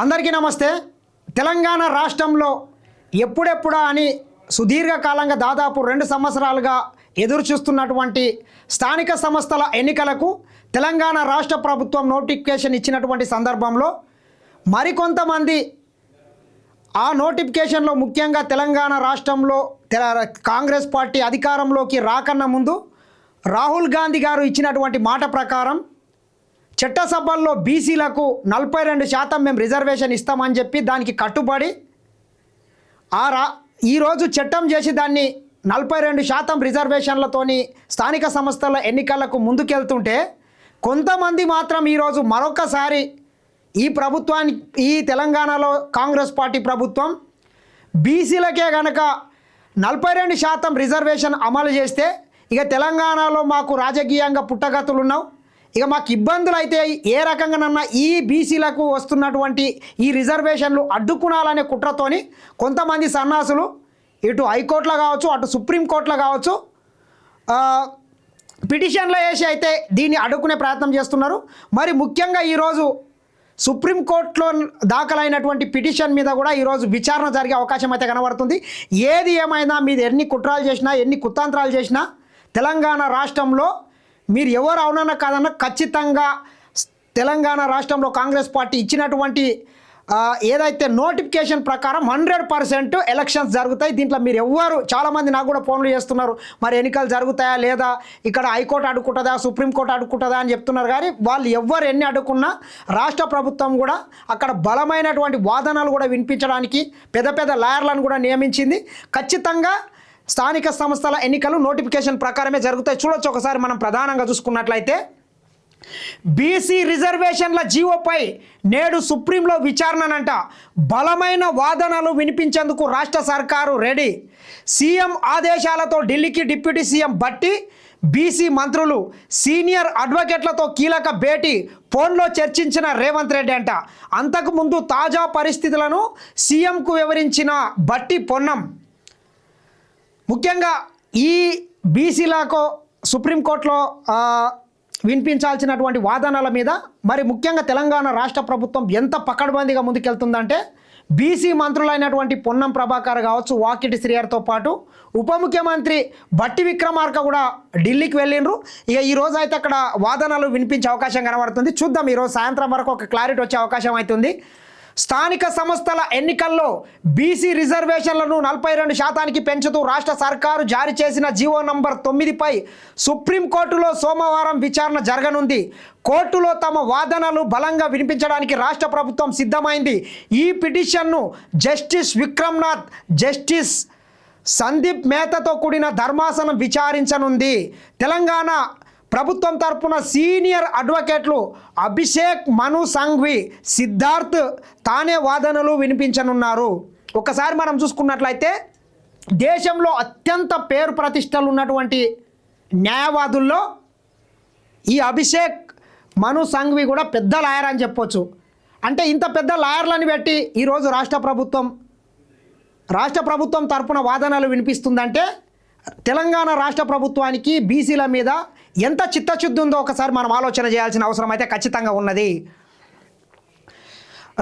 అందరికీ నమస్తే. తెలంగాణ రాష్ట్రంలో ఎప్పుడెప్పుడా అని సుదీర్ఘకాలంగా దాదాపు 2 సంవత్సరాలుగా ఎదురు చూస్తున్నటువంటి స్థానిక సంస్థల ఎన్నికలకు తెలంగాణ రాష్ట్ర ప్రభుత్వం నోటిఫికేషన్ ఇచ్చినటువంటి సందర్భంలో మరికొంతమంది ఆ నోటిఫికేషన్లో ముఖ్యంగా తెలంగాణ రాష్ట్రంలో కాంగ్రెస్ పార్టీ అధికారంలోకి రాకన్నా ముందు రాహుల్ గాంధీ గారు ఇచ్చినటువంటి మాట ప్రకారం చట్టసభల్లో బీసీలకు 42% మేము రిజర్వేషన్ ఇస్తామని చెప్పి దానికి కట్టుబడి ఈరోజు చట్టం చేసి దాన్ని 42% రిజర్వేషన్లతోని స్థానిక సంస్థల ఎన్నికలకు ముందుకెళ్తుంటే కొంతమంది మాత్రం ఈరోజు మరొకసారి ఈ తెలంగాణలో కాంగ్రెస్ పార్టీ ప్రభుత్వం బీసీలకే గనక 42% రిజర్వేషన్ అమలు చేస్తే ఇక తెలంగాణలో మాకు రాజకీయంగా పుట్టగతులు ఉన్నావు, ఇక మాకు ఇబ్బందులు అయితే ఏ రకంగానన్నా ఈ బీసీలకు వస్తున్నటువంటి ఈ రిజర్వేషన్లు అడ్డుకునాలనే కుట్రతోని కొంతమంది సన్నాసులు ఇటు హైకోర్టులో కావచ్చు అటు సుప్రీంకోర్టులో కావచ్చు పిటిషన్లు వేసి అయితే దీన్ని అడ్డుకునే ప్రయత్నం చేస్తున్నారు. మరి ముఖ్యంగా ఈరోజు సుప్రీంకోర్టులో దాఖలైనటువంటి పిటిషన్ మీద కూడా ఈరోజు విచారణ జరిగే అవకాశం అయితే కనబడుతుంది. ఏది ఏమైనా మీరు ఎన్ని కుట్రాలు చేసినా ఎన్ని కుతంత్రాలు చేసినా తెలంగాణ రాష్ట్రంలో మీరు ఎవరు అవునన్నా కాదన్నా ఖచ్చితంగా తెలంగాణ రాష్ట్రంలో కాంగ్రెస్ పార్టీ ఇచ్చినటువంటి ఏదైతే నోటిఫికేషన్ ప్రకారం 100% ఎలక్షన్స్ జరుగుతాయి. దీంట్లో మీరు ఎవ్వరు చాలామంది నాకు కూడా ఫోన్లు చేస్తున్నారు, మరి ఎన్నికలు జరుగుతాయా లేదా, ఇక్కడ హైకోర్టు అడ్డుకుంటుందా సుప్రీంకోర్టు అడ్డుకుంటుందా అని చెప్తున్నారు. కానీ వాళ్ళు ఎవ్వరు ఎన్ని అడ్డుకున్నా రాష్ట్ర ప్రభుత్వం కూడా అక్కడ బలమైనటువంటి వాదనలు కూడా వినిపించడానికి పెద్ద పెద్ద లాయర్లను కూడా నియమించింది. ఖచ్చితంగా స్థానిక సంస్థల ఎన్నికలు నోటిఫికేషన్ ప్రకారమే జరుగుతాయి. చూడొచ్చు ఒకసారి మనం ప్రధానంగా చూసుకున్నట్లయితే బీసీ రిజర్వేషన్ల జీవోపై నేడు సుప్రీంలో విచారణనంట. బలమైన వాదనలు వినిపించేందుకు రాష్ట్ర సర్కారు రెడీ. సీఎం ఆదేశాలతో ఢిల్లీకి డిప్యూటీ సీఎం భట్టి, బీసీ మంత్రులు, సీనియర్ అడ్వకేట్లతో కీలక భేటీ. ఫోన్లో చర్చించిన రేవంత్ రెడ్డి అంట. అంతకుముందు తాజా పరిస్థితులను సీఎంకు వివరించిన భట్టి పొన్నం. ముఖ్యంగా ఈ బీసీలకు సుప్రీంకోర్టులో వినిపించాల్సినటువంటి వాదనల మీద మరి ముఖ్యంగా తెలంగాణ రాష్ట్ర ప్రభుత్వం ఎంత పకడ్బందీగా ముందుకెళ్తుందంటే బీసీ మంత్రులైనటువంటి పొన్నం ప్రభాకర్ కావచ్చు, వాకిటి శ్రీహరితో పాటు ఉప ముఖ్యమంత్రి భట్టి విక్రమార్క కూడా ఢిల్లీకి వెళ్ళిండ్రు. ఇక ఈరోజు అయితే అక్కడ వాదనలు వినిపించే అవకాశం కనబడుతుంది. చూద్దాం, ఈరోజు సాయంత్రం వరకు ఒక క్లారిటీ వచ్చే అవకాశం అవుతుంది. స్థానిక సంస్థల ఎన్నికల్లో బీసీ రిజర్వేషన్లను 42% పెంచుతూ రాష్ట్ర సర్కారు జారీ చేసిన జీవో నంబర్ 9పై సుప్రీంకోర్టులో సోమవారం విచారణ జరగనుంది. కోర్టులో తమ వాదనలు బలంగా వినిపించడానికి రాష్ట్ర ప్రభుత్వం సిద్ధమైంది. ఈ పిటిషన్ను జస్టిస్ విక్రమ్నాథ్, జస్టిస్ సందీప్ మేతతో కూడిన ధర్మాసనం విచారించనుంది. తెలంగాణ ప్రభుత్వం తరపున సీనియర్ అడ్వకేట్లు అభిషేక్ మను సంఘ్వి, సిద్ధార్థ్ తానే వాదనలు వినిపించనున్నారు. ఒకసారి మనం చూసుకున్నట్లయితే దేశంలో అత్యంత పేరు ప్రతిష్టలు ఉన్నటువంటి న్యాయవాదుల్లో ఈ అభిషేక్ మను సంఘ్వి కూడా పెద్ద లాయర్ అని చెప్పొచ్చు. అంటే ఇంత పెద్ద లాయర్లను పెట్టి ఈరోజు రాష్ట్ర ప్రభుత్వం తరపున వాదనలు వినిపిస్తుందంటే తెలంగాణ రాష్ట్ర ప్రభుత్వానికి బీసీల మీద ఎంత చిత్తశుద్ధి ఉందో ఒకసారి మనం ఆలోచన చేయాల్సిన అవసరం అయితే ఖచ్చితంగా ఉన్నది.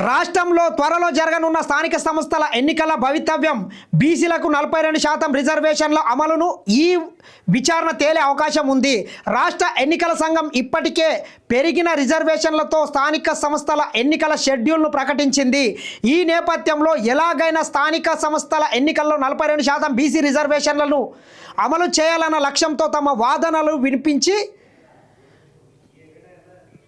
రాష్ట్రంలో త్వరలో జరగనున్న స్థానిక సంస్థల ఎన్నికల భవితవ్యం. బీసీలకు 42% రిజర్వేషన్ల అమలును ఈ విచారణ తేలే అవకాశం ఉంది. రాష్ట్ర ఎన్నికల సంఘం ఇప్పటికే పెరిగిన రిజర్వేషన్లతో స్థానిక సంస్థల ఎన్నికల షెడ్యూల్ను ప్రకటించింది. ఈ నేపథ్యంలో ఎలాగైనా స్థానిక సంస్థల ఎన్నికల్లో 42% బీసీ రిజర్వేషన్లను అమలు చేయాలన్న లక్ష్యంతో తమ వాదనలు వినిపించి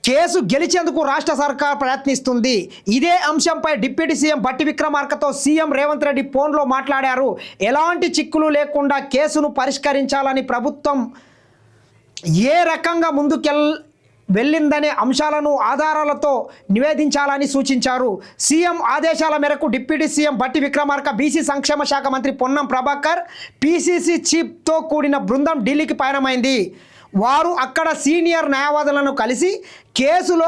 కేసు గెలిచేందుకు రాష్ట్ర సర్కార్ ప్రయత్నిస్తుంది. ఇదే అంశంపై డిప్యూటీ సీఎం భట్టి విక్రమార్కతో సీఎం రేవంత్ రెడ్డి ఫోన్లో మాట్లాడారు. ఎలాంటి చిక్కులు లేకుండా కేసును పరిష్కరించాలని ప్రభుత్వం ఏ రకంగా వెళ్ళిందనే అంశాలను ఆధారాలతో నివేదించాలని సూచించారు. సీఎం ఆదేశాల మేరకు deputy CM Bhatti Vikramarka, BC సంక్షేమ శాఖ మంత్రి పొన్నం ప్రభాకర్, పీసీసీ చీఫ్తో కూడిన బృందం ఢిల్లీకి పయనమైంది. వారు అక్కడ సీనియర్ న్యాయవాదులను కలిసి కేసులో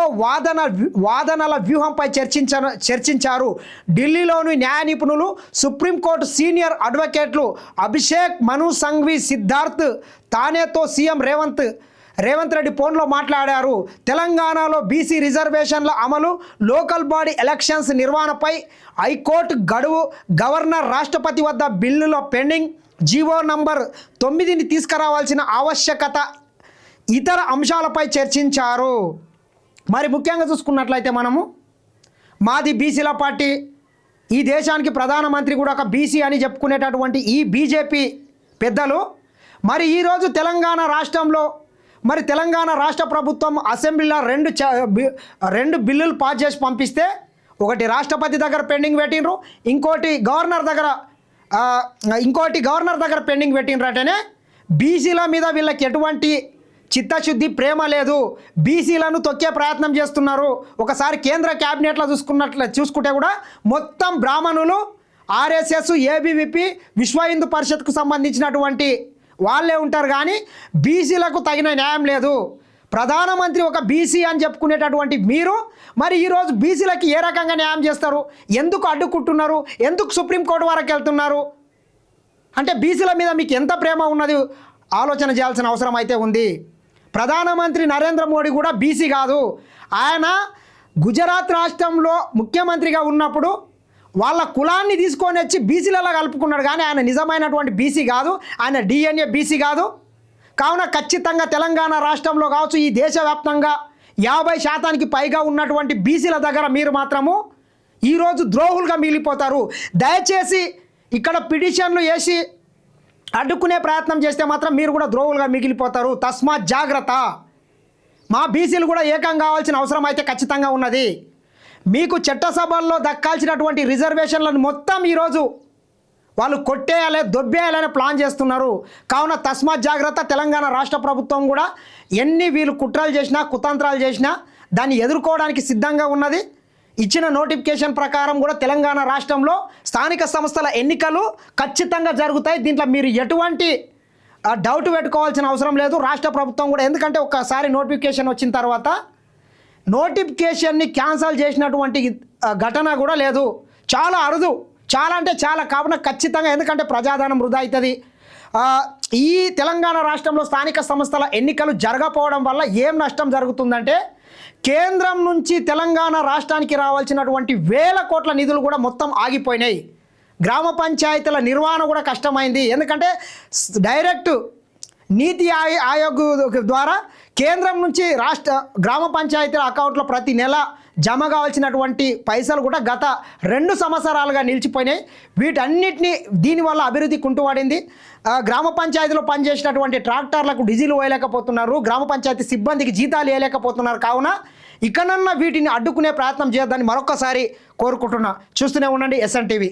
వాదనల వ్యూహంపై చర్చించారు. ఢిల్లీలోని న్యాయ నిపుణులు, సుప్రీంకోర్టు సీనియర్ అడ్వకేట్లు అభిషేక్ మను సంఘ్వి, సిద్ధార్థ్ తానేతో సీఎం రేవంత్ రేవంత్ రెడ్డి ఫోన్లో మాట్లాడారు. తెలంగాణలో బీసీ రిజర్వేషన్ల అమలు, లోకల్ బాడీ ఎలక్షన్స్ నిర్వహణపై హైకోర్టు గడువు, గవర్నర్ రాష్ట్రపతి వద్ద బిల్లులో పెండింగ్, జీవో నంబర్ 9ని తీసుకురావాల్సిన ఆవశ్యకత, ఇతర అంశాలపై చర్చించారు. మరి ముఖ్యంగా చూసుకున్నట్లయితే మనము మాది బీసీల పార్టీ, ఈ దేశానికి ప్రధానమంత్రి కూడా ఒక బీసీ అని చెప్పుకునేటటువంటి ఈ బీజేపీ పెద్దలు మరి ఈరోజు తెలంగాణ రాష్ట్రంలో మరి తెలంగాణ రాష్ట్ర ప్రభుత్వం అసెంబ్లీలో రెండు బిల్లులు పాస్ చేసి పంపిస్తే ఒకటి రాష్ట్రపతి దగ్గర పెండింగ్ పెట్టినరు, ఇంకోటి గవర్నర్ దగ్గర పెండింగ్ పెట్టినరటనే. బీసీల మీద వీళ్ళకి ఎటువంటి చిత్తశుద్ధి, ప్రేమ లేదు. బీసీలను తొక్కే ప్రయత్నం చేస్తున్నారు. ఒకసారి కేంద్ర క్యాబినెట్లో చూసుకుంటే కూడా మొత్తం బ్రాహ్మణులు, ఆర్ఎస్ఎస్, ఏబీవీపీ, విశ్వ హిందూ పరిషత్కు సంబంధించినటువంటి వాళ్ళే ఉంటారు. కానీ బీసీలకు తగిన న్యాయం లేదు. ప్రధానమంత్రి ఒక బీసీ అని చెప్పుకునేటటువంటి మీరు మరి ఈరోజు బీసీలకి ఏ రకంగా న్యాయం చేస్తారు? ఎందుకు అడ్డుకుంటున్నారు? ఎందుకు సుప్రీంకోర్టు వరకు వెళ్తున్నారు? అంటే బీసీల మీద మీకు ఎంత ప్రేమ ఉన్నది ఆలోచన చేయాల్సిన అవసరం అయితే ఉంది. ప్రధానమంత్రి నరేంద్ర మోడీ కూడా బీసీ కాదు. ఆయన గుజరాత్ రాష్ట్రంలో ముఖ్యమంత్రిగా ఉన్నప్పుడు వాళ్ళ కులాన్ని తీసుకొని వచ్చి బీసీలలో కలుపుకున్నాడు. కానీ ఆయన నిజమైనటువంటి బీసీ కాదు, ఆయన డిఎన్ఏ బీసీ కాదు. కావున ఖచ్చితంగా తెలంగాణ రాష్ట్రంలో కావచ్చు, ఈ దేశవ్యాప్తంగా 50% పైగా ఉన్నటువంటి బీసీల దగ్గర మీరు మాత్రము ఈరోజు ద్రోహులుగా మిగిలిపోతారు. దయచేసి ఇక్కడ పిటిషన్లు వేసి అడ్డుకునే ప్రయత్నం చేస్తే మాత్రం మీరు కూడా ద్రోహులుగా మిగిలిపోతారు. తస్మాత్ జాగ్రత్త. మా బీసీలు కూడా ఏకం కావాల్సిన అవసరం అయితే ఖచ్చితంగా ఉన్నది. మీకు చట్టసభల్లో దక్కాల్సినటువంటి రిజర్వేషన్లను మొత్తం ఈరోజు వాళ్ళు కొట్టేయాలి, దొబ్బేయాలని ప్లాన్ చేస్తున్నారు. కావున తస్మాత్ జాగ్రత్త. తెలంగాణ రాష్ట్ర ప్రభుత్వం కూడా ఎన్ని వీళ్ళు కుట్రలు చేసినా, కుతంత్రాలు చేసినా దాన్ని ఎదుర్కోవడానికి సిద్ధంగా ఉన్నది. ఇచ్చిన నోటిఫికేషన్ ప్రకారం కూడా తెలంగాణ రాష్ట్రంలో స్థానిక సంస్థల ఎన్నికలు ఖచ్చితంగా జరుగుతాయి. దీంట్లో మీరు ఎటువంటి డౌట్ పెట్టుకోవాల్సిన అవసరం లేదు. రాష్ట్ర ప్రభుత్వం కూడా, ఎందుకంటే ఒకసారి నోటిఫికేషన్ వచ్చిన తర్వాత నోటిఫికేషన్ని క్యాన్సల్ చేసినటువంటి ఘటన కూడా లేదు. చాలా అరుదు, చాలా అంటే చాలా. కావున ఖచ్చితంగా, ఎందుకంటే ప్రజాధనం వృధా అవుతుంది. ఈ తెలంగాణ రాష్ట్రంలో స్థానిక సంస్థల ఎన్నికలు జరగకపోవడం వల్ల ఏం నష్టం జరుగుతుందంటే కేంద్రం నుంచి తెలంగాణ రాష్ట్రానికి రావాల్సినటువంటి వేల కోట్ల నిధులు కూడా మొత్తం ఆగిపోయినాయి. గ్రామ పంచాయతీల నిర్వహణ కూడా కష్టమైంది. ఎందుకంటే డైరెక్ట్ నీతి ఆయోగ్ ద్వారా కేంద్రం నుంచి రాష్ట్ర గ్రామ పంచాయతీల అకౌంట్లో ప్రతి నెల జమ కావాల్సినటువంటి పైసలు కూడా గత 2 సంవత్సరాలుగా నిలిచిపోయినాయి. వీటన్నిటినీ దీనివల్ల అభివృద్ధి కుంటుపడింది. గ్రామ పంచాయతీలో పనిచేసినటువంటి ట్రాక్టర్లకు డీజిల్ వేయలేకపోతున్నారు, గ్రామ పంచాయతీ సిబ్బందికి జీతాలు వేయలేకపోతున్నారు. కావున ఇకనన్నా వీటిని అడ్డుకునే ప్రయత్నం చేయొద్దని మరొకసారి కోరుకుంటున్నా. చూస్తూనే ఉండండి SN TV.